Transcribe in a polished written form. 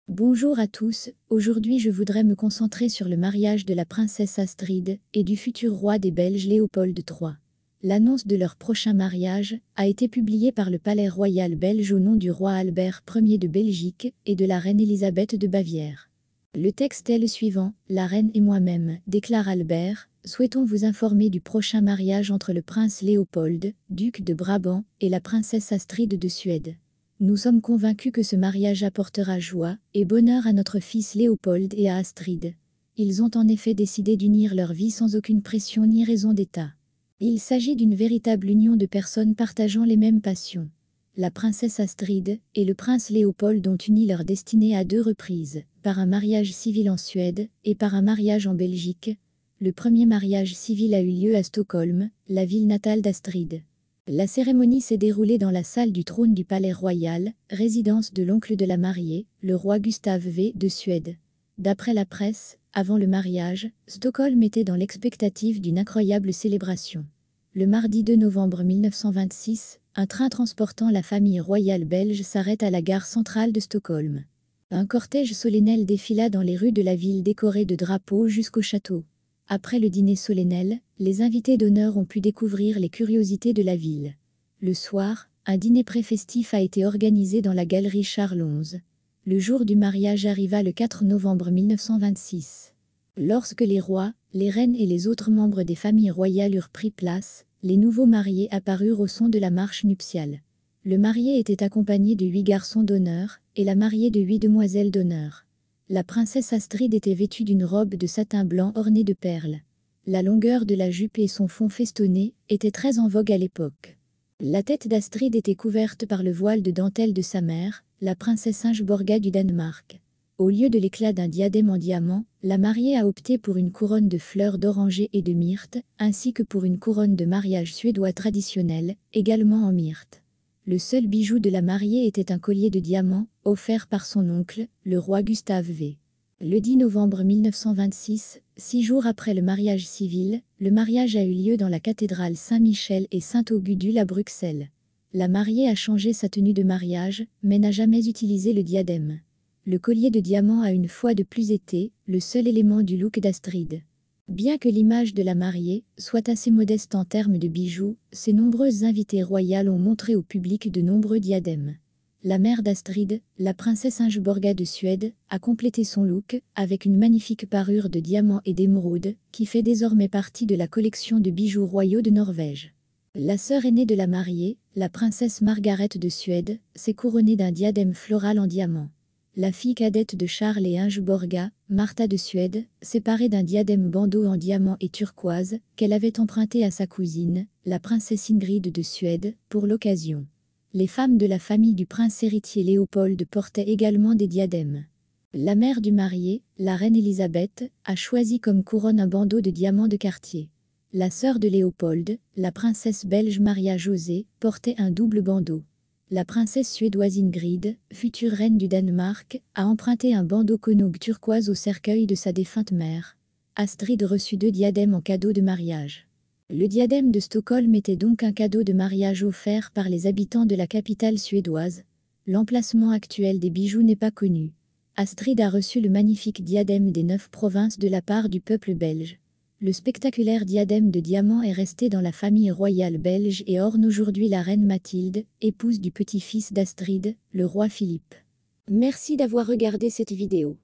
Bonjour à tous, aujourd'hui je voudrais me concentrer sur le mariage de la princesse Astrid et du futur roi des Belges Léopold III. L'annonce de leur prochain mariage a été publiée par le palais royal belge au nom du roi Albert Ier de Belgique et de la reine Elisabeth de Bavière. Le texte est le suivant: La reine et moi-même, déclare Albert, souhaitons vous informer du prochain mariage entre le prince Léopold, duc de Brabant, et la princesse Astrid de Suède. Nous sommes convaincus que ce mariage apportera joie et bonheur à notre fils Léopold et à Astrid. Ils ont en effet décidé d'unir leur vie sans aucune pression ni raison d'État. Il s'agit d'une véritable union de personnes partageant les mêmes passions. La princesse Astrid et le prince Léopold ont uni leur destinée à 2 reprises, par un mariage civil en Suède et par un mariage en Belgique. Le premier mariage civil a eu lieu à Stockholm, la ville natale d'Astrid. La cérémonie s'est déroulée dans la salle du trône du Palais Royal, résidence de l'oncle de la mariée, le roi Gustave V de Suède. D'après la presse, avant le mariage, Stockholm était dans l'expectative d'une incroyable célébration. Le mardi 2 novembre 1926, un train transportant la famille royale belge s'arrête à la gare centrale de Stockholm. Un cortège solennel défila dans les rues de la ville décoré de drapeaux jusqu'au château. Après le dîner solennel, les invités d'honneur ont pu découvrir les curiosités de la ville. Le soir, un dîner pré-festif a été organisé dans la galerie Charles XI. Le jour du mariage arriva le 4 novembre 1926. Lorsque les rois, les reines et les autres membres des familles royales eurent pris place, les nouveaux mariés apparurent au son de la marche nuptiale. Le marié était accompagné de 8 garçons d'honneur, et la mariée de 8 demoiselles d'honneur. La princesse Astrid était vêtue d'une robe de satin blanc ornée de perles. La longueur de la jupe et son fond festonné étaient très en vogue à l'époque. La tête d'Astrid était couverte par le voile de dentelle de sa mère, la princesse Ingeborga du Danemark. Au lieu de l'éclat d'un diadème en diamant, la mariée a opté pour une couronne de fleurs d'oranger et de myrte, ainsi que pour une couronne de mariage suédois traditionnelle, également en myrte. Le seul bijou de la mariée était un collier de diamants, offert par son oncle, le roi Gustave V. Le 10 novembre 1926, 6 jours après le mariage civil, le mariage a eu lieu dans la cathédrale Saint-Michel et Saint-Augudule à Bruxelles. La mariée a changé sa tenue de mariage, mais n'a jamais utilisé le diadème. Le collier de diamants a une fois de plus été le seul élément du look d'Astrid. Bien que l'image de la mariée soit assez modeste en termes de bijoux, ses nombreuses invitées royales ont montré au public de nombreux diadèmes. La mère d'Astrid, la princesse Ingeborga de Suède, a complété son look avec une magnifique parure de diamants et d'émeraudes qui fait désormais partie de la collection de bijoux royaux de Norvège. La sœur aînée de la mariée, la princesse Margaret de Suède, s'est couronnée d'un diadème floral en diamant. La fille cadette de Charles et Ingeborga, Martha de Suède, s'est parée d'un diadème bandeau en diamant et turquoise qu'elle avait emprunté à sa cousine, la princesse Ingrid de Suède, pour l'occasion. Les femmes de la famille du prince héritier Léopold portaient également des diadèmes. La mère du marié, la reine Elisabeth, a choisi comme couronne un bandeau de diamants de quartier. La sœur de Léopold, la princesse belge Maria José, portait un double bandeau. La princesse suédoise Ingrid, future reine du Danemark, a emprunté un bandeau konog turquoise au cercueil de sa défunte mère. Astrid reçut 2 diadèmes en cadeau de mariage. Le diadème de Stockholm était donc un cadeau de mariage offert par les habitants de la capitale suédoise. L'emplacement actuel des bijoux n'est pas connu. Astrid a reçu le magnifique diadème des 9 provinces de la part du peuple belge. Le spectaculaire diadème de diamant est resté dans la famille royale belge et orne aujourd'hui la reine Mathilde, épouse du petit-fils d'Astrid, le roi Philippe. Merci d'avoir regardé cette vidéo.